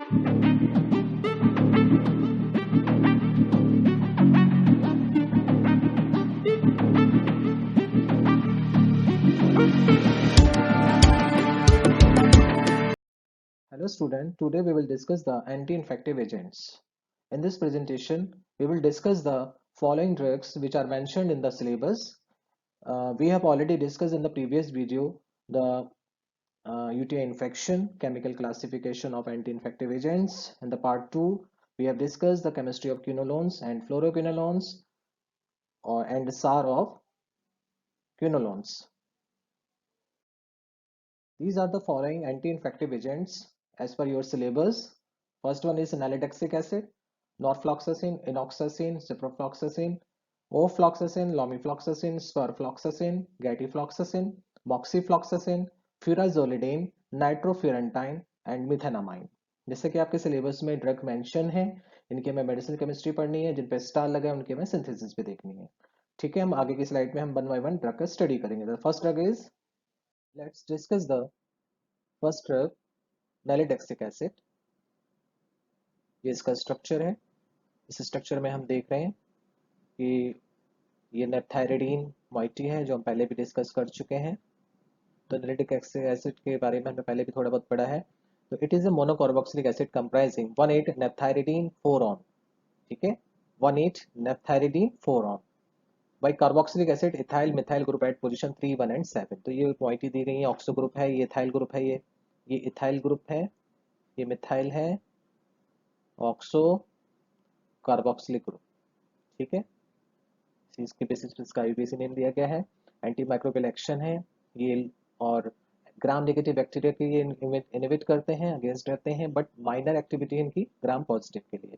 Hello student, today we will discuss the anti-infective agents. In this presentation, we will discuss the following drugs which are mentioned in the syllabus. We have already discussed in the previous video the UTI infection, chemical classification of anti-infective agents. In the part 2, we have discussed the chemistry of quinolones and fluoroquinolones and the SAR of quinolones. These are the following anti-infective agents as per your syllabus. First one is nalidixic acid, Norfloxacin, Enoxacin, Ciprofloxacin, Ofloxacin, Lomefloxacin, Sparfloxacin, Grepafloxacin, Moxifloxacin, Furazolidone, Nitrofurantoin and methenamine. जैसे कि आपके syllabus में drug mention है, इनके में medicinal chemistry पढ़नी है, जिन पे स्टार लगा है उनके में सिंथेसिस भी देखनी है. ठीक है, हम आगे की स्लाइड में हम वन बाय वन ड्रग का स्टडी करेंगे. The first drug is, let's discuss the first drug nalidixic acid. ये इसका स्ट्रक्चर है. इस स्ट्रक्चर में हम देख रहे हैं कि ये नेपथायरिडीन मॉइटी है जो हम पहले भी डिस्कस कर चुके हैं. तो नैलिडिक्सिक एसिड के बारे में हमने पहले भी थोड़ा बहुत पढ़ा है. तो it is a monocarboxylic acid comprising 1,8 naphthyridine 4-on. ठीक है, 1,8 naphthyridine 4-on by carboxylic acid ethyl methyl group at position 3, 1 and 7. तो ये मॉइटी दी गई है, ऑक्सो ग्रुप है, ये इथाइल ग्रुप है, ये इथाइल ग्रुप है, ये मिथाइल है, ऑक्सो कार्बोक्सिलिक ग्रुप. ठीक है, इसके बेसिस पे इसका आईयूपीएसी नेम दिया गया है. एंटी माइक्रोबियल एक्शन है ये, और ग्राम नेगेटिव बैक्टीरिया के ये इनहिबिट करते हैं, अगेंस्ट रहते हैं, बट माइनर एक्टिविटी इनकी ग्राम पॉजिटिव के लिए.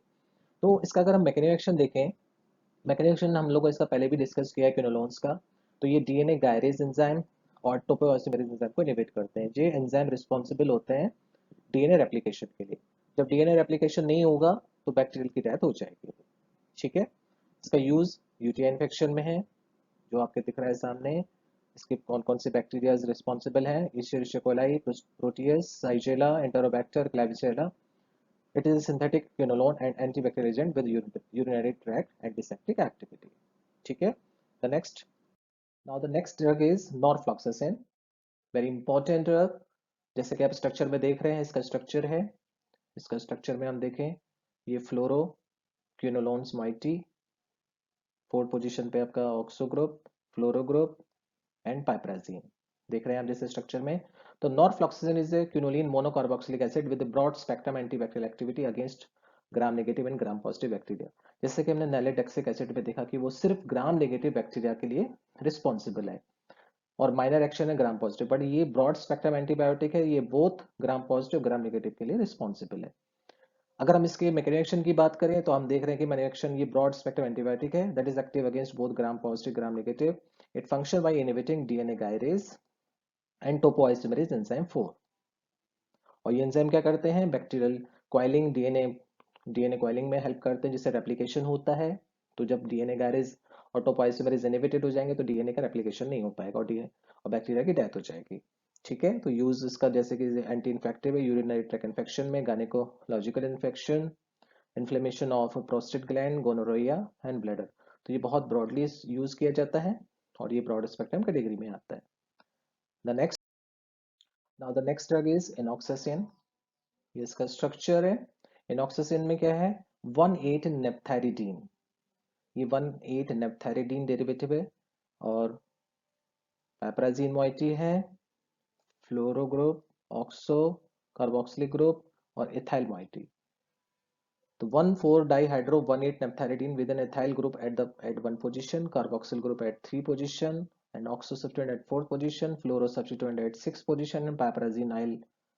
तो इसका अगर हम मैकेनिज्म एक्शन देखें, मैकेनिज्म एक्शन हम लोग इसका पहले भी डिस्कस किया है क्विनोलोन्स का. तो ये डीएनए गायरेज एंजाइम और टोपोइसोमेरेज एंजाइम को इनहिबिट करते हैं. ये एंजाइम रिस्पॉन्सिबल होते हैं डीएनए रेप्लिकेशन के लिए. जब डीएनए रेप्लिकेशन नहीं होगा तो बैक्टीरियल की डेथ हो जाएगी. ठीक है, इसका यूज यूटीआई इन्फेक्शन में है जो आपके दिख रहा है सामने. इसके कौन कौन से बैक्टीरिया रिस्पॉन्सिबल हैं? Escherichia coli, Proteus, Shigella, Enterobacter, Klebsiella. It is a synthetic quinolone and antibacterial agent with urinary tract antiseptic activity. ठीक है, the next. Now the next drug is Norfloxacin, very important drug. जैसे कि आप structure में देख रहे हैं, इसका स्ट्रक्चर है. इसका स्ट्रक्चर में हम देखें, ये फ्लोरो क्विनोलोन्स माइटी, 4th पोजीशन पे आपका oxo group, fluoro group and piperazine देख रहे हैं आप जैसे स्ट्रक्चर में. तो norfloxacin is a quinoline monocarboxylic acid with broad spectrum antibacterial activity against gram negative and gram positive bacteria. जैसे कि हमने नैलिडिक्सिक एसिड में देखा कि वो सिर्फ ग्राम नेगेटिव बैक्टीरिया के लिए रिस्पॉन्सिबल है और माइनर एक्शन है ग्राम पॉजिटिव, बट ये ब्रॉड स्पेक्ट्रम एंटीबायोटिक है, ये बोथ ग्राम पॉजिटिव ग्राम नेगेटिव के लिए रिस्पॉन्सिबल है. अगर हम इसके मैकेनिज्म एक्शन की बात करें तो हम देख रहे हैं कि मैकेनिज्म एक्शन ये ब्रॉड स्पेक्ट्रम एंटीबायोटिक है that is active against both gram positive gram negative. It function by inhibiting DNA gyrase and topoisomerase enzyme 4. और ये एंजाइम क्या करते हैं? बैक्टीरियल कॉइलिंग, डीएनए कॉइलिंग में हेल्प करते हैं जिससे रेप्लिकेशन होता है. तो जब डीएनए गायरेज और टोपोआइसोमेरेज इनहिबिटेड हो जाएंगे तो डीएनए का रेप्लिकेशन नहीं हो पाएगा और बैक्टीरिया की डेथ हो जाएगी. ठीक है, तो यूज इसका जैसे कि एंटी इन्फेक्टिव है यूरिनरी ट्रैक्ट इन्फेक्शन में, gynaecological infection, inflammation of prostate gland, gonorrhoea and bladder. तो ये बहुत ब्रॉडली यूज किया जाता है और ये ब्रॉड स्पेक्ट्रम कैटेगरी में आता है. The next, now the next drug is enoxacin. ये इसका स्ट्रक्चर है. एनॉक्सासिन में क्या है? 1,8 नेपथायरिडीन. ये 1,8 नेपथायरिडीन डेरिवेटिव है और पैपराजीन मॉइटी है, फ्लोरो ग्रुप, ऑक्सो कार्बोक्सिलिक ग्रुप और इथाइल मॉइटी. तो 1,4-dihydro 1,8 naphthalidine with an ethyl group at 1 position, carboxyl group at 3 position, and oxo substituent at 4th position, fluoro substituent at 6th position, and piperazine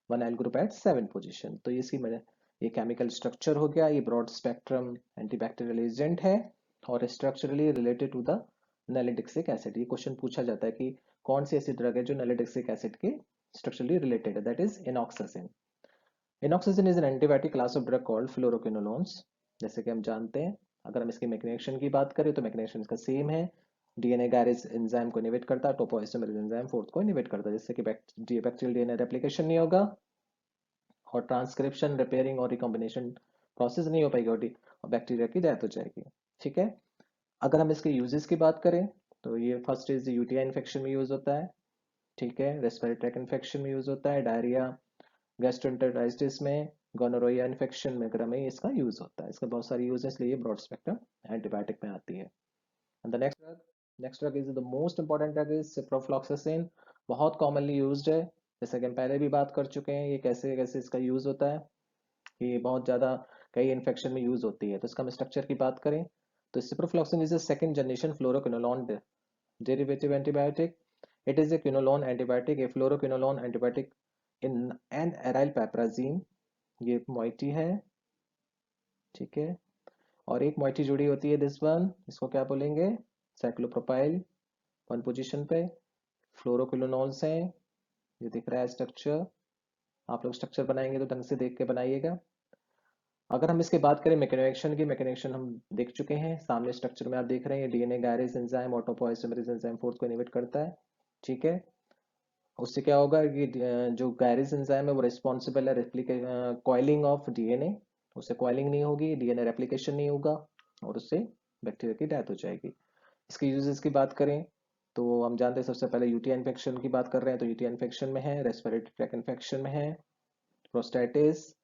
1 group at 7th position. तो इसकी ये chemical structure हो गया. ये broad spectrum antibacterial agent है और structurally related to the nalidixic acid. ये question पूछा जाता है कि कौन सी ऐसी ड्रग है जो नैलिडिक्सिक एसिड के स्ट्रक्चरली रिलेटेड है? That is enoxacin. Enoxacin is an antibiotic class of drug called fluoroquinolones. जैसे कि हम जानते हैं, अगर हम इसके मैकेनिज्म की बात करें तो मैकेनिज्म इसका सेम है. डीएनए गायरेज एंजाइम को इनहिबिट करता है, टोपोआइसोमेरेज एंजाइम 4th को इनहिबिट करता है जिससे कि बैक्टीरियल डीएनए रेप्लिकेशन नहीं होगा और ट्रांसक्रिप्शन, रिपेयरिंग और रिकॉम्बिनेशन प्रोसेस नहीं हो पाएगी और बैक्टीरिया की डेथ हो जाएगी। ठीक है। अगर हम इसके यूजेस की बात करें तो ये फर्स्ट इज यूटीआई इन्फेक्शन में यूज होता है। ठीक है। रेस्पिरेटरी ट्रैक इन्फेक्शन में यूज होता है, डायरिया, गैस्ट्रोएंटेराइटिस में, गोनोरिया इन्फेक्शन में में इसका यूज होता है। इसका बहुत सारे यूज है, इसलिए ब्रॉड स्पेक्ट्रम एंटीबायोटिक में आती है। And the next drug is the most important drug is ciprofloxacin. बहुत कॉमनली यूज्ड है, जैसे कि हम पहले भी बात कर चुके हैं। ये कैसे कैसे इसका यूज होता है, ये बहुत ज़्यादा कई इन्फेक्शन में यूज होती है। तो इसका हम स्ट्रक्चर की बात करें तो ciprofloxacin is a second generation fluoroquinolone derivative antibiotic. It is a quinolone antibiotic, a fluoroquinolone antibiotic in an aryl piperazine. ये एक मोइटी है। ठीक है। और एक मोइटी जुड़ी होती है दिस वन, इसको क्या बोलेंगे, साइक्लोप्रोपाइल। वन पोजीशन पे फ्लोरोक्विनोलोन्स हैं, ये दिख रहा है स्ट्रक्चर। आप लोग स्ट्रक्चर बनाएंगे तो ढंग से देख के बनाइएगा। अगर हम इसके बात करें मैकेनो की, मैकेनो हम देख चुके हैं, सामने स्ट्रक्चर में आप देख रहे हैं DNA gyrase enzyme topoisomerase enzyme fourth को इनहिबिट करता है। ठीक है। उससे क्या होगा कि जो गायरेज एंजाइम है वो रिस्पॉन्सिबल है रेप्लिकेशन कॉइलिंग ऑफ डीएनए। उससे कॉइलिंग नहीं होगी, डीएनए रेप्लिकेशन नहीं होगा और उससे बैक्टीरिया की डेथ हो जाएगी। इसके यूजेस की बात करें तो हम जानते हैं सबसे पहले यूटीआई इन्फेक्शन की बात कर रहे हैं तो यूटीआई इन्फेक्शन में है, रेस्पिरेटरी ट्रैक इन्फेक्शन में है, प्रोस्टाइटिस,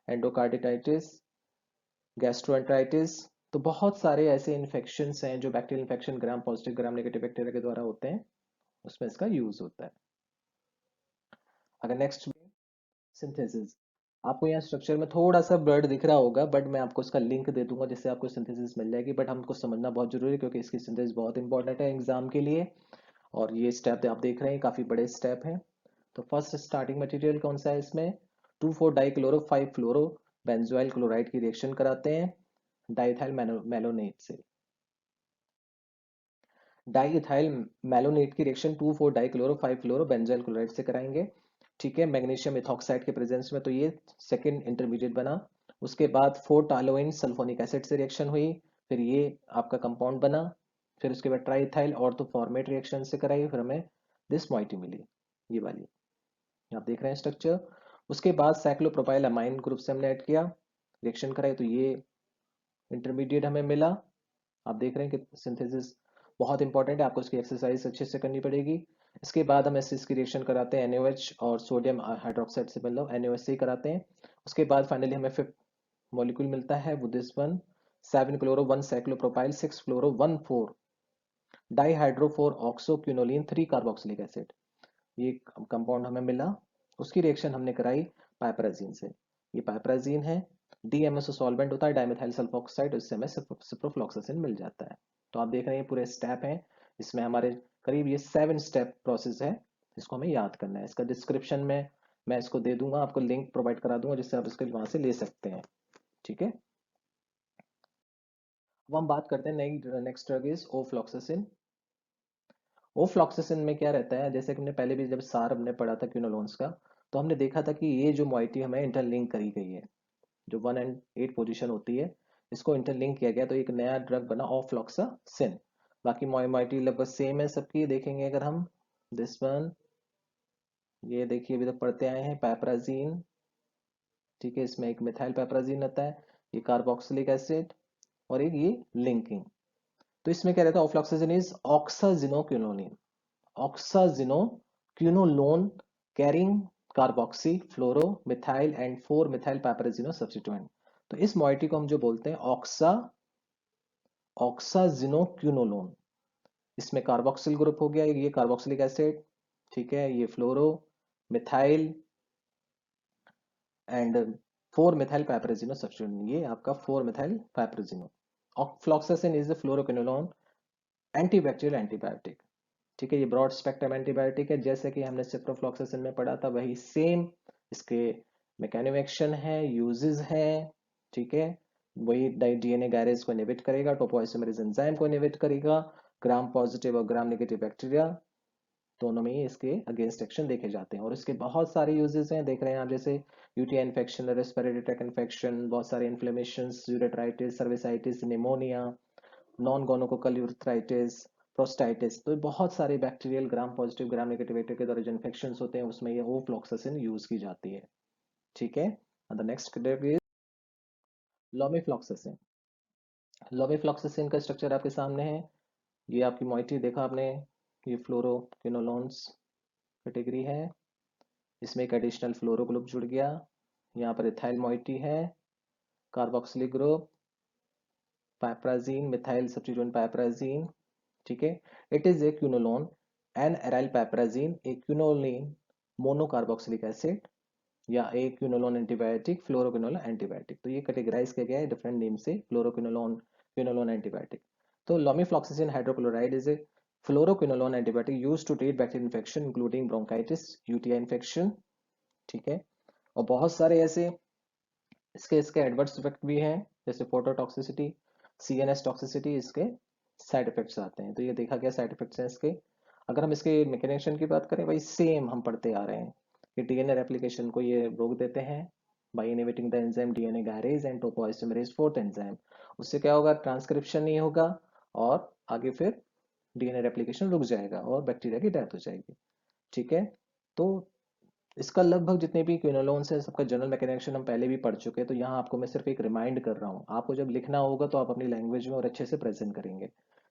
एंडोकार्डिटाइटिस, गैस्ट्रोएंटराइटिस। तो बहुत सारे ऐसे इन्फेक्शंस हैं जो बैक्टीरियल इन्फेक्शन ग्राम पॉजिटिव ग्राम नेगेटिव बैक्टीरिया के द्वारा होते हैं, उसमें इसका यूज होता है। अगर नेक्स्ट सिंथेसिस, आपको यहाँ स्ट्रक्चर में थोड़ा सा ब्लड दिख रहा होगा बट मैं आपको इसका लिंक दे दूंगा जिससे आपको सिंथेसिस मिल जाएगी, बट हमको समझना बहुत जरूरी है क्योंकि इसकी सिंथेसिस बहुत इंपॉर्टेंट है एग्जाम के लिए। और ये स्टेप आप देख रहे हैं काफी बड़े स्टेप हैं। तो फर्स्ट स्टार्टिंग मटेरियल कौन सा है इसमें, 2,4-डाइक्लोरो 5-फ्लोरो बेंजोइल क्लोराइड की रिएक्शन कराते हैं डाइथाइल मेलोनेट से। डाइइथाइल मेलोनेट की रिएक्शन 2,4-डाइक्लोरो 5-फ्लोरो बेंजोइल क्लोराइड से कराएंगे। ठीक है। मैग्नीशियम इथॉक्साइड के प्रेजेंस में, तो ये सेकेंड इंटरमीडिएट बना। उसके बाद 4-टालोइन सल्फोनिक एसिड से रिएक्शन हुई, फिर ये आपका कंपाउंड बना। फिर उसके बाद ट्राइथाइल ऑर्थोफॉर्मेट रिएक्शन से कराई, फिर हमें दिस मॉइटी मिली, ये वाली आप देख रहे हैं स्ट्रक्चर। उसके बाद साइक्लोप्रोपाइल अमाइन ग्रुप से हमने ऐड किया, रिएक्शन कराई, तो ये इंटरमीडिएट हमें मिला। आप देख रहे हैं कि सिंथेसिस बहुत इंपॉर्टेंट है, आपको इसकी एक्सरसाइज अच्छे से करनी पड़ेगी। इसके बाद हम एसिड्स की रिएक्शन कराते हैं NaOH और सोडियम हाइड्रोक्साइड से, मतलब NaOH से ही कराते हैं। उसके बाद फाइनली हमें फिफ्थ मॉलिक्यूल मिलता है वो दिस वन, 7-क्लोरो 1 साइक्लोप्रोपाइल 6-फ्लोरो 1,4 डाईहाइड्रोफोर ऑक्सोक्विनोलिन 3 कार्बोक्सिलिक एसिड, ये कंपाउंड हमें मिला। उसकी रिएक्शन हमने कराई पाइपराजीन से, ये पाइपराजीन है, DMSO सॉल्वेंट होता है डाइमेथाइल सल्फोक्साइड, उससे हमें सिप्रोफ्लॉक्सासिन मिल जाता है। तो आप देख रहे हैं पूरे स्टेप हैं इसमें हमारे, करीब ये 7 स्टेप प्रोसेस है, इसको हमें याद करना है। इसका डिस्क्रिप्शन में मैं इसको दे दूंगा, आपको लिंक प्रोवाइड करा दूंगा जिससे आप इसके वहां से ले सकते हैं। ठीक है। अब हम बात करते हैं next drug is ofloxacin. Ofloxacin में क्या रहता है, जैसे कि हमने पहले भी जब सार हमने पढ़ा था क्विनोलोन्स का, तो हमने देखा था कि ये जो मॉइटी हमें इंटरलिंक करी गई है, जो 1 and 8 पोजीशन होती है, इसको इंटरलिंक किया गया तो एक नया ड्रग बना ऑफ्लॉक्सासिन। बाकी मॉइटी लगभग सेम है सबकी, देखेंगे अगर हम दिस वन, ये देखिए अभी तक पढ़ते आए हैं पैपराजीन। ठीक है। इसमें एक मिथाइल पैपराजीन आता है, ये कार्बोक्सिलिक एसिड, और एक ये लिंकिंग। तो इसमें क्या रहता है, ofloxacin is oxazinoquinoline, oxazinoquinolone carrying carboxy fluoro methyl and four methyl piperazino substituent. तो इस मॉइटी को हम जो बोलते हैं ऑक्साजिनोक्विनोलोन, इसमें कार्बोक्सिल ग्रुप हो गया, ये कार्बोक्सिलिक एसिड। ठीक है। ये fluoro methyl and four methyl piperazino substituent, ये आपका four methyl piperazino. Ofloxacin is the fluoroquinolone antibacterial antibiotic. ठीक है। ये ब्रॉड स्पेक्ट्रम एंटीबायोटिक है, जैसे कि हमने सिप्रोफ्लॉक्सासिन में पढ़ा था वही सेम इसके मैकेनिज्म एक्शन है, यूजेस है। ठीक है। वही डीएनए गायरेज को इनहिबिट करेगा, टोपोआइसोमेरेज एंजाइम को इनहिबिट करेगा, ग्राम पॉजिटिव और ग्राम नेगेटिव बैक्टीरिया दोनों में ही इसके अगेंस्ट एक्शन देखे जाते हैं। और इसके बहुत सारे यूजेस हैं, देख रहे हैं आप, जैसे UTI infection, respiratory tract infection, बहुत सारे inflammation, urethritis, cervicitis, pneumonia, non gonococcal urethritis, prostatitis, तो बहुत सारे bacterial gram positive gram negative bacteria के द्वारा जो इन्फेक्शन होते हैं उसमें ये ओफ्लॉक्सासिन यूज की जाती है। ठीक है। The next drug is lomefloxacin. Lomefloxacin का स्ट्रक्चर आपके सामने है। ये आपकी मॉइटी देखा आपने, ये फ्लोरोक्विनोलोन्स कैटेगरी है। इसमें एक एडिशनल फ्लोरो ग्रुप जुड़ गया। यहाँ पर इथाइल मॉइटी है, carboxylic group, piperazine methyl substituent piperazine. ठीक है। It is a quinolone an aryl piperazine, a quinoline monocarboxylic acid या एक क्विनोलोन एंटीबायोटिक, फ्लोरोक्विनोलोन एंटीबायोटिक। तो ये कैटेगराइज किया गया है डिफरेंट नेम से, फ्लोरोक्विनोलोन क्विनोलोन एंटीबायोटिक। तो lomefloxacin hydrochloride is a fluoroquinolone antibiotic used to treat bacterial infection including bronchitis, UTI infection. ठीक है। और बहुत सारे ऐसे इसके इसके एडवर्स इफेक्ट भी हैं, जैसे फोटोटॉक्सिसिटी, सीएनएस टॉक्सिसिटी, इसके साइड इफेक्ट्स आते हैं। तो ये देखा गया साइड इफेक्ट्स हैं इसके। अगर हम इसके मैकेनिज्म की बात करें, वही सेम हम पढ़ते आ रहे हैं कि डीएनए रेप्लिकेशन को ये रोक देते हैं by inhibiting the enzyme DNA gyrase and topoisomerase fourth enzyme. उससे क्या होगा, ट्रांसक्रिप्शन नहीं होगा और आगे फिर डीएनए रेप्लिकेशन रुक जाएगा और बैक्टीरिया की डेथ हो जाएगी। ठीक है। तो इसका लगभग जितने भी क्विनोलोन्स है सबका जनरल मैकेनिज्म हम पहले भी पढ़ चुके हैं। तो यहाँ आपको मैं सिर्फ एक रिमाइंड कर रहा हूँ, आपको जब लिखना होगा तो आप अपनी लैंग्वेज में और अच्छे से प्रेजेंट करेंगे।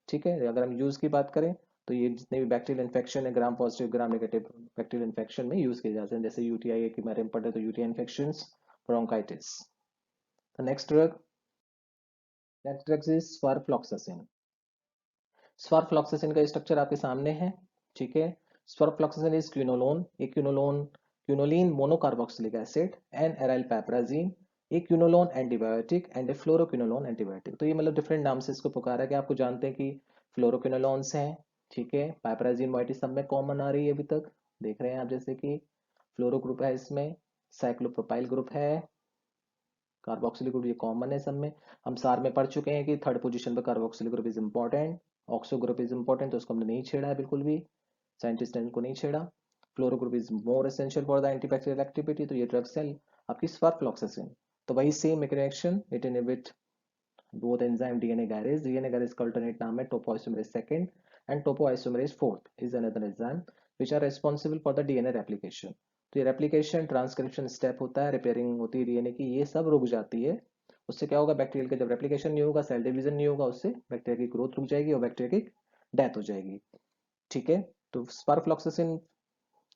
ठीक है। अगर हम यूज की बात करें तो ये जितने भी बैक्टीरियल इन्फेक्शन है, ग्राम positive gram negative bacterial infection में यूज किए जाते हैं, जैसे यूटीआई के बारे में पढ़े तो UTI infection, bronchitis. Next drug is sparfloxacin. Sparfloxacin का स्ट्रक्चर आपके सामने है। ठीक है। स्पारफ्लॉक्सासिन इज क्विनोलोन, एक quinolone quinoline monocarboxylic acid and aryl piperazine, एक quinolone antibiotic and a fluoroquinolone antibiotic. तो ये मतलब डिफरेंट नाम से इसको पुकारा है कि आपको जानते हैं कि फ्लोरोक्विनोलोन्स हैं। ठीक है। पैपराजीन मॉइटी सब में कॉमन आ रही है अभी तक, देख रहे हैं आप, जैसे कि फ्लोरो ग्रुप है, इसमें साइक्लोप्रोपाइल ग्रुप है, कार्बोक्सिलिक ग्रुप ये कॉमन है सब में। हम सार में पढ़ चुके हैं कि थर्ड पोजीशन पर carboxylic group is important, oxo group is important, तो उसको हमने नहीं छेड़ा है बिल्कुल भी, साइंटिस्ट ने इनको नहीं छेड़ा। Fluoro group is more essential for the antibacterial activity. तो ये ड्रग सेल आपकी स्पारफ्लॉक्सासिन। तो वही same mechanism, it inhibit both enzyme DNA garage. DNA garage का alternate नाम है topoisomerase second and topoisomerase fourth is another enzyme which are responsible for the DNA replication. तो ये replication ट्रांसक्रिप्शन स्टेप होता है, रिपेयरिंग होती है डीएनए की, ये सब रुक जाती है। उससे क्या होगा, बैक्टीरियल का जब रेप्लिकेशन नहीं होगा, सेल डिवीजन नहीं होगा, उससे बैक्टीरिया की ग्रोथ रुक जाएगी और बैक्टीरिया की डेथ हो जाएगी। ठीक है। तो स्पारफ्लॉक्सासिन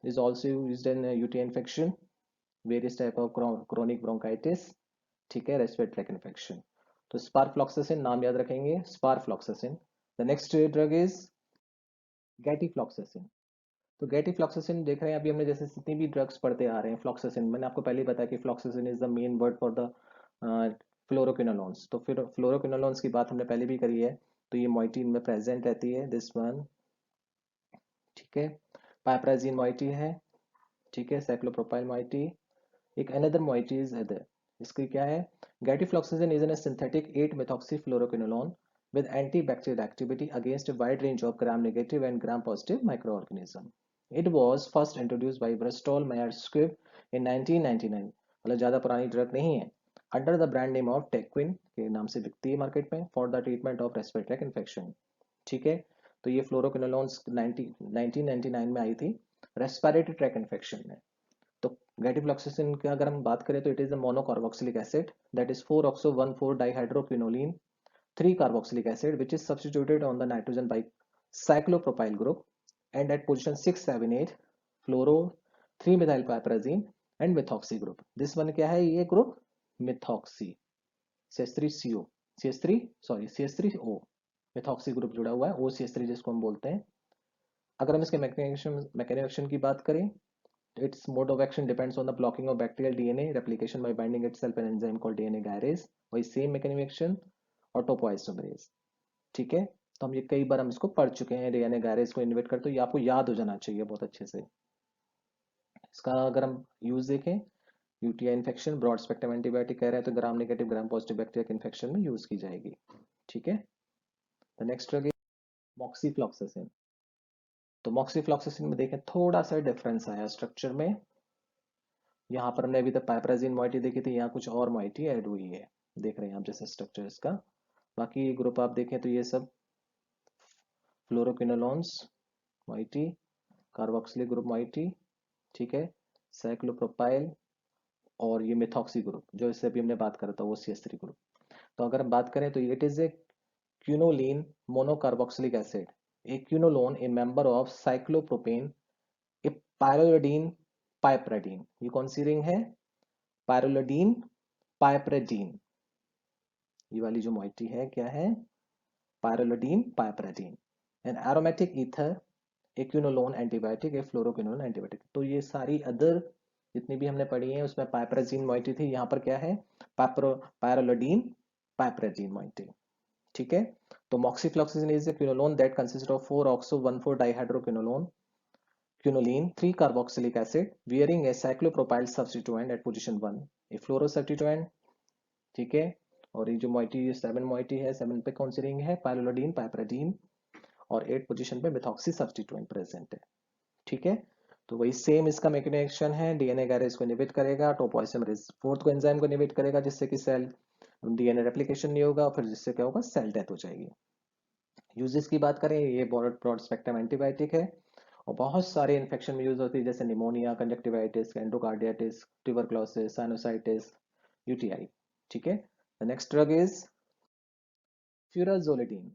is also used in UTI infection, various type of chronic bronchitis, ठीक है, रेस्पिरेटरी ट्रैक इन्फेक्शन। तो स्पारफ्लॉक्सासिन नाम याद रखेंगे, sparfloxacin. The next drug is gatifloxacin. तो गैटिफ्लॉक्सासिन देख रहे हैं अभी हमने, जैसे जितनी भी ड्रग्स पढ़ते आ रहे हैं, फ्लॉक्सासिन मैंने आपको पहले ही बताया कि floxacin is the main word for the fluoroquinolones. तो फिर फ्लोरोक्विनोलोन्स की बात हमने पहले भी करी है। तो ये मॉइटी इनमें प्रेजेंट रहती है, दिस वन। ठीक है। पाइपराजीन मॉइटी है। ठीक है। साइक्लोप्रोपाइल मॉइटी, एक अनदर moiety is other। इसकी क्या है, gatifloxacin is an synthetic 8 methoxyfluoroquinolone with antibacterial activity against a wide range of gram negative and gram positive microorganism. It was first introduced by Bristol Myers Squibb in 1999, मतलब ज्यादा पुरानी drug नहीं है। Under the brand name of Tequin के नाम से बिकती है मार्केट में, for the treatment of respiratory infection. ठीक है। तो ये फ्लोरोक्विनोलोन्स 1999 में आई थी रेस्पिरेटरी ट्रैक इन्फेक्शन में। तो गैटिफ्लॉक्सासिन की अगर हम बात करें तो it is a monocarboxylic acid that is 4-oxo-1,4 डाइहाइड्रोक्विनोलिन 3 carboxylic acid which is substituted on the nitrogen by cyclopropyl group and at position 6, 7, 8 fluoro 3 methyl piperazine and methoxy group. This one क्या है, ये group methoxy CH3CO CH3 sorry CH3O methoxy group जुड़ा हुआ है, OCH3 जिसको हम बोलते हैं। अगर हम इसके मैकेनिज्म की बात करें, its mode of action depends on the blocking of bacterial DNA replication by binding itself an enzyme called DNA gyrase, वही सेम मैकेनिज्म एक्शन, और टोपोआइसोमरेज। ठीक है। तो हम ये कई बार हम इसको पढ़ चुके हैं, डीएनए गैरेज को इन्वेट करते, तो ये आपको याद हो जाना चाहिए बहुत अच्छे से। इसका अगर हम यूज देखें, UTI infection broad spectrum antibiotic कह रहे हैं, तो gram negative gram positive bacteria के इन्फेक्शन में यूज की जाएगी। ठीक है। The next drug is moxifloxacin. तो मॉक्सीफ्लॉक्सासिन में देखें थोड़ा सा डिफरेंस आया स्ट्रक्चर में। यहाँ पर हमने अभी तक पाइपराजीन मॉइटी देखी थी, यहाँ कुछ और मॉइटी ऐड हुई है, देख रहे हैं आप जैसे स्ट्रक्चर इसका। बाकी ग्रुप आप देखें तो ये सब fluoroquinolones moiety, carboxylic group moiety, ठीक है, साइक्लोप्रोपाइल, और ये मिथॉक्सी ग्रुप जो इससे अभी हमने बात करा था वो CH3 ग्रुप। तो अगर हम बात करें तो it is a quinoline monocarboxylic acid, a quinolone, a member of cyclopropane, a pyrrolidine piperidine. ये कौन सी रिंग है? Pyrrolidine piperidine. ये वाली जो मॉइटी है क्या है? Pyrrolidine piperidine. An aromatic ether, a quinolone antibiotic, a fluoroquinone antibiotic. तो ये सारी अदर जितनी भी हमने पढ़ी है उसमें पाइपरेडीन मॉइटी थी, यहाँ पर क्या है? Pyrrolidine piperidine moiety. ठीक है। तो moxifloxacin is a quinolone that consist of 4-oxo-1,4 dihydroquinolone quinoline 3-carboxylic acid wearing a cyclopropyl substituent at position 1, a fluorosubstituent। ठीक है। और ये जो मोइटी 7 मोइटी है, 7 पे कौन सी रिंग है? पायरोलिडीन पाइपरेडीन। और 8 पोजीशन पे मिथॉक्सी सब्स्टिट्यूएंट प्रेजेंट है। ठीक है। तो वही सेम इसका मैकेनिज्म है, डीएनए गैरेज को इनहिबिट करेगा, टोपोइसोमरेज 4th को एंजाइम को इनहिबिट करेगा जिससे कि सेल डीएनए रेप्लिकेशन नहीं होगा, फिर जिससे क्या होगा? सेल डेथ हो जाएगी। यूजेस की बात करें, ये ब्रॉड स्पेक्ट्रम एंटीबायोटिक है और बहुत सारे इन्फेक्शन में यूज होती है, जैसे pneumonia, conjunctivitis, endocarditis, tuberculosis, sinusitis, UTI. ठीक है। The next drug is furazolidine.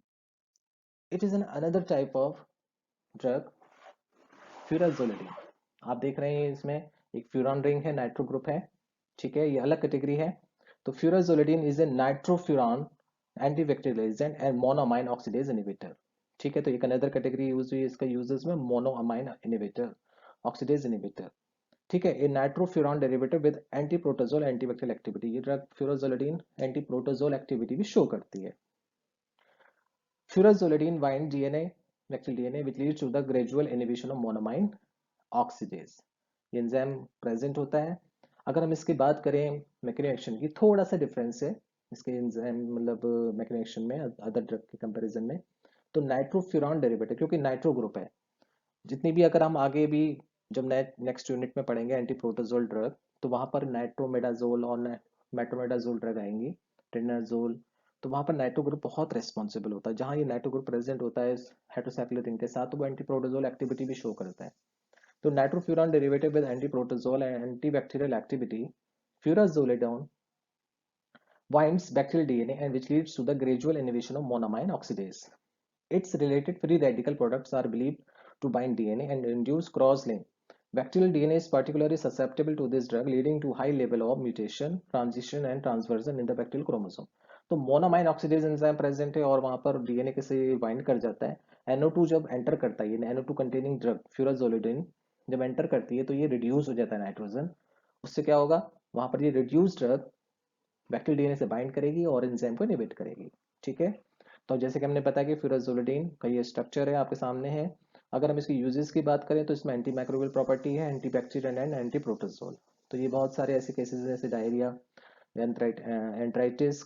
It is an another type of drug, furazolidine. आप देख रहे हैं इसमें एक फ्यूरॉन रिंग है, नाइट्रो ग्रुप है। ठीक है, ये अलग कैटेगरी है। तो furazolidine is a nitrofuran antibacterial agent and monoamine oxidase inhibitor. ठीक है, तो एक अनदर कैटेगरी यूज हुई इसका यूजेस में, मोनोअमाइन इनहिबिटर, ऑक्सीडेज इनहिबिटर। ठीक है, a nitrofuran derivative with anti protozoal antibacterial activity. ये drug furazolidine anti protozoal activity भी शो करती है। Furazolidine bind DNA, bacterial DNA, which leads to the gradual inhibition of monoamine oxidase। ये enzyme present होता है। अगर हम इसकी बात करें मैकेनिज्म एक्शन की, थोड़ा सा डिफरेंस है इसके एंजाइम मतलब मैकेनिज्म एक्शन में अदर ड्रग के कंपैरिजन में। तो नाइट्रोफ्यूरॉन डेरिवेटिव, क्योंकि नाइट्रो ग्रुप है, जितनी भी अगर हम आगे भी जब नेक्स्ट यूनिट में पढ़ेंगे एंटी प्रोटोजोल ड्रग, तो वहां पर नाइट्रोमेडाजोल और मेट्रोमेडाजोल ड्रग आएंगी, टेनाजोल। तो वहां पर नाइट्रो ग्रुप बहुत रेस्पॉन्सिबल होता है। जहां ये नाइट्रो ग्रुप प्रेजेंट होता है हेटेरोसाइक्लिक रिंग के साथ, तो वो एंटी प्रोटोजोल एक्टिविटी भी शो करता है। तो nitrofuran derivative with anti protozoal and antibacterial activity, furazolidone binds bacterial DNA and which leads to the gradual inhibition of monoamine oxidase. Its related free radical products are believed to bind DNA and induce cross-link. Bacterial DNA is particularly susceptible to this drug, leading to high level of mutation, transition and transversion in the bacterial chromosome. तो monoamine oxidase enzyme present है और वहां पर DNA के से bind कर जाता है। NO2 जब एंटर करता है, ये NO2 कंटेनिंग ड्रग फ्यूराजोलिडीन जब एंटर करती है तो ये रिड्यूस हो जाता है नाइट्रोजन। उससे क्या होगा? वहां पर ये रिड्यूस ड्रग बैक्टीरियल डीएनए से बाइंड करेगी और एंजाइम को इनहिबिट करेगी। ठीक है। तो जैसे कि हमने बताया कि फ्यूराजोलिडीन का ये स्ट्रक्चर है आपके सामने है। अगर हम इसकी यूजेस की बात करें तो इसमें एंटी माइक्रोबियल प्रॉपर्टी है, anti bacterial and anti protozoal. तो ये बहुत सारे ऐसे केसेस जैसे डायरिया, एंट्राइटिस,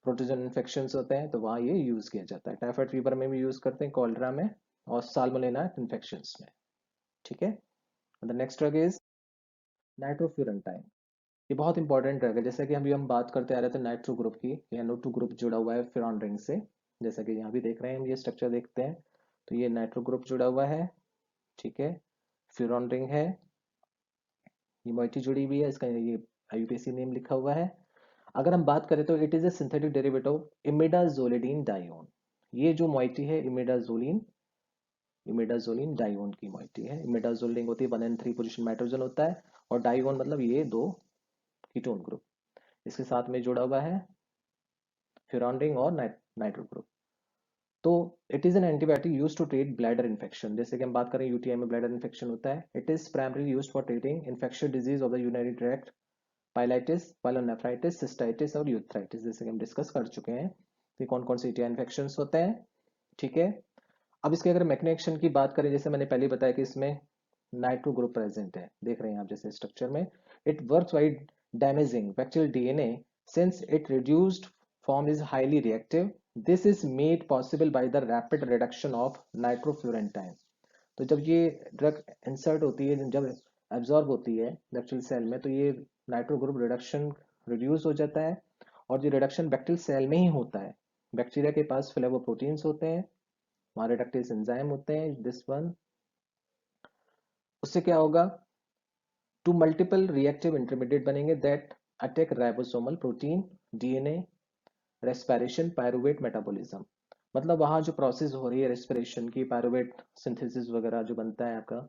प्रोटोजोन इन्फेक्शन होते हैं तो वहाँ ये यूज किया जाता है। टाइफाइड फीवर में भी यूज करते हैं, कॉलरा में और साल्मोनेला इन्फेक्शन में। ठीक है। The next drug is nitrofurantoin. ये बहुत इंपॉर्टेंट ड्रग है। जैसे कि हम बात करते आ रहे थे नाइट्रो ग्रुप की, NO2 ग्रुप जुड़ा हुआ है फ्यूरॉन रिंग से, जैसा कि यहाँ भी देख रहे हैं हम, ये स्ट्रक्चर देखते हैं तो ये नाइट्रो ग्रुप जुड़ा हुआ है। ठीक है, फ्यूरॉन रिंग है, ये मोइटी जुड़ी हुई है, इसका ये IUPAC नेम लिखा हुआ है। अगर हम बात करें तो it is a synthetic derivative imidazolidine dione. ये जो मोइटी है इमिडाजोलिन डाइओन की मोइटी है। इमिडाजोल रिंग होती है 1 and 3 पोजीशन में हाइड्रोजन होता है और डाइओन मतलब ये दो कीटोन ग्रुप इसके साथ में जुड़ा हुआ है, फ्यूरॉन रिंग और नाइट्रो ग्रुप। तो it is an antibiotic use to treat bladder infection. जैसे कि हम बात करें यूटीआई में ब्लैडर इन्फेक्शन होता है। It is primary use for treating infectious disease of the urinary tract, pyelitis, pyelonephritis, cystitis और यूथराइटिस, जैसे कि हम डिस्कस कर चुके हैं कि कौन कौन से यूटीआई इन्फेक्शन होते हैं। ठीक है। अब इसके अगर मैकेनिज्म की बात करें, जैसे मैंने पहले बताया कि इसमें नाइट्रो ग्रुप प्रेजेंट है, देख रहे हैं आप जैसे स्ट्रक्चर में। It works by damaging bacterial DNA since it reduced form is highly reactive. This is made possible by the rapid reduction of nitrofurantoin. तो जब ये ड्रग इंसर्ट होती है, जब एब्जॉर्ब होती है बैक्टीरियल सेल में, तो ये नाइट्रो ग्रुप रिडक्शन रिड्यूस हो जाता है और ये रिडक्शन बैक्टीरियल सेल में ही होता है। बैक्टीरिया के पास फ्लेवोप्रोटीन्स होते हैं, वहाँ रिडक्टेज एंजाइम होते हैं, दिस वन। उससे क्या होगा? टू मल्टीपल रिएक्टिव इंटरमीडिएट बनेंगे that attack ribosomal protein, DNA, respiration, pyruvate metabolism. मतलब वहाँ जो प्रोसेस हो रही है रेस्पिरेशन की, पायरुवेट सिंथेसिस वगैरह जो बनता है आपका,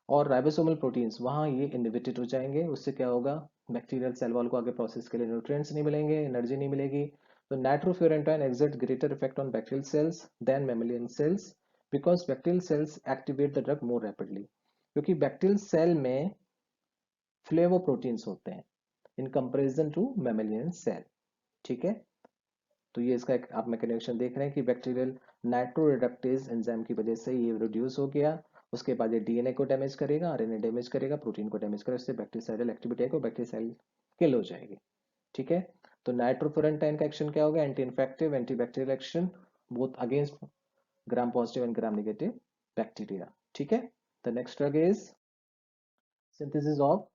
और राइबोसोमल प्रोटीन्स वहाँ ये इनहिबिटेड हो जाएंगे। उससे क्या होगा, बैक्टीरियल सेल वॉल को आगे प्रोसेस के लिए न्यूट्रिएंट्स नहीं मिलेंगे, एनर्जी नहीं मिलेगी। तो nitrofurantoin exert greater effect on bacterial cells than mammalian cells because bacterial cells activate the drug more rapidly, क्योंकि बैक्टीरियल सेल में फ्लेवोप्रोटीन्स होते हैं in comparison to mammalian cell. ठीक है, तो ये इसका एक आप मैकेनिज्म देख रहे हैं कि बैक्टीरियल नाइट्रोरिडक्टेज एंजाइम की वजह से ये रिड्यूस हो गया। उसके बाद ये डीएनए को डैमेज करेगा, आरएनए डैमेज करेगा, प्रोटीन को डैमेज करेगा, इससे बैक्टीरियाइडल एक्टिविटी है, बैक्टीरिया सेल किल हो जाएगी। ठीक है, तो नाइट्रोफुरेंटाइन का एक्शन क्या होगा, anti infective, anti bacterial action both against gram positive and gram negative bacteria. ठीक है, the next drug is synthesis of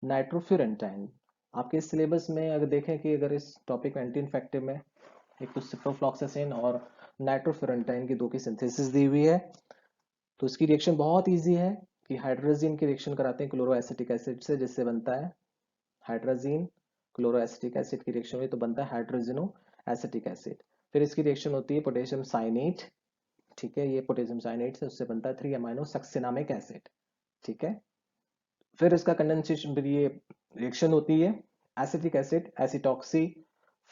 nitrofurantoin. आपके सिलेबस में अगर देखें कि अगर इस टॉपिक में एंटी इन्फेक्टिव में एक तो सिप्रोफ्लॉक्सासिन और नाइट्रोफ्यूरेंटाइन की दो की सिंथेसिस दी हुई है। तो इसकी रिएक्शन बहुत इजी है कि हाइड्रोजीन की रिएक्शन कराते हैं क्लोरो एसिटिक एसिड से, जिससे बनता है हाइड्रोजीन, क्लोरो एसिटिक एसिड की रिएक्शन हुई तो बनता है हाइड्रोजिनो एसिटिक एसिड। फिर इसकी रिएक्शन होती है पोटेशियम साइनेट। ठीक है, ये पोटेशियम साइनेट से उससे बनता है 3 अमाइनो सक्सिनामिक एसिड। ठीक है, फिर इसका कंडेंसेशन, फिर ये रिएक्शन होती है एसिटिक एसिड एसिटॉक्सी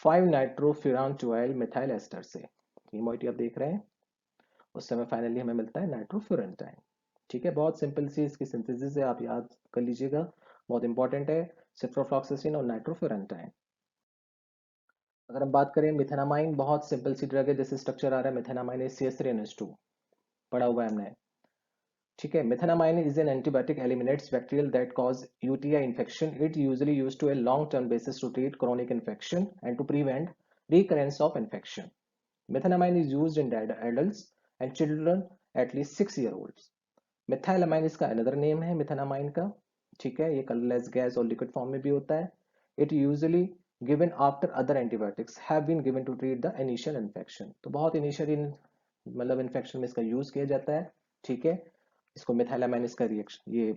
5 नाइट्रोफ्यूरांटोइल मिथाइल एस्टर से। ये मोइटी आप देख रहे हैं, उस समय फाइनली हमें मिलता है नाइट्रोफ्यूरेंटाइन। ठीक है, बहुत सिंपल सी इसकी सिंथेसिस है, आप याद कर लीजिएगा, बहुत इंपॉर्टेंट है, सिप्रोफ्लॉक्सासिन और नाइट्रोफ्यूरेंटाइन। अगर हम बात करें मिथेनामाइन, बहुत सिंपल सी ड्रग है, जैसे स्ट्रक्चर आ रहा है मिथेनामाइन CH3NH2 पढ़ा हुआ है हमने। ठीक है, methanamine is an antibiotic eliminates bacterial that cause UTI infection. It usually used to a long-term basis to treat chronic infection and to prevent recurrence of infection. Methanamine is used in adults and children at least 6-year-olds. Methylamine इसका another name है methanamine का। ठीक है, ये colorless gas और liquid form में भी होता है। It usually given after other antibiotics have been given to treat the initial infection. तो बहुत initial मतलब इन्फेक्शन में इसका यूज किया जाता है। ठीक है, इसको मिथाइलामाइन इसका रिएक्शन, ये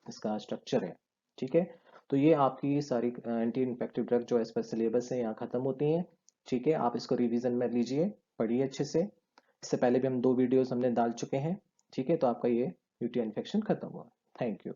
इसका स्ट्रक्चर है। ठीक है, तो ये आपकी सारी एंटी इन्फेक्टिव ड्रग जो एज पर सिलेबस है यहाँ खत्म होती हैं। ठीक है, आप इसको रिवीजन में लीजिए, पढ़िए अच्छे से। इससे पहले भी हम 2 वीडियोस हमने डाल चुके हैं। ठीक है, तो आपका ये यूटीआई इन्फेक्शन खत्म हुआ। Thank you.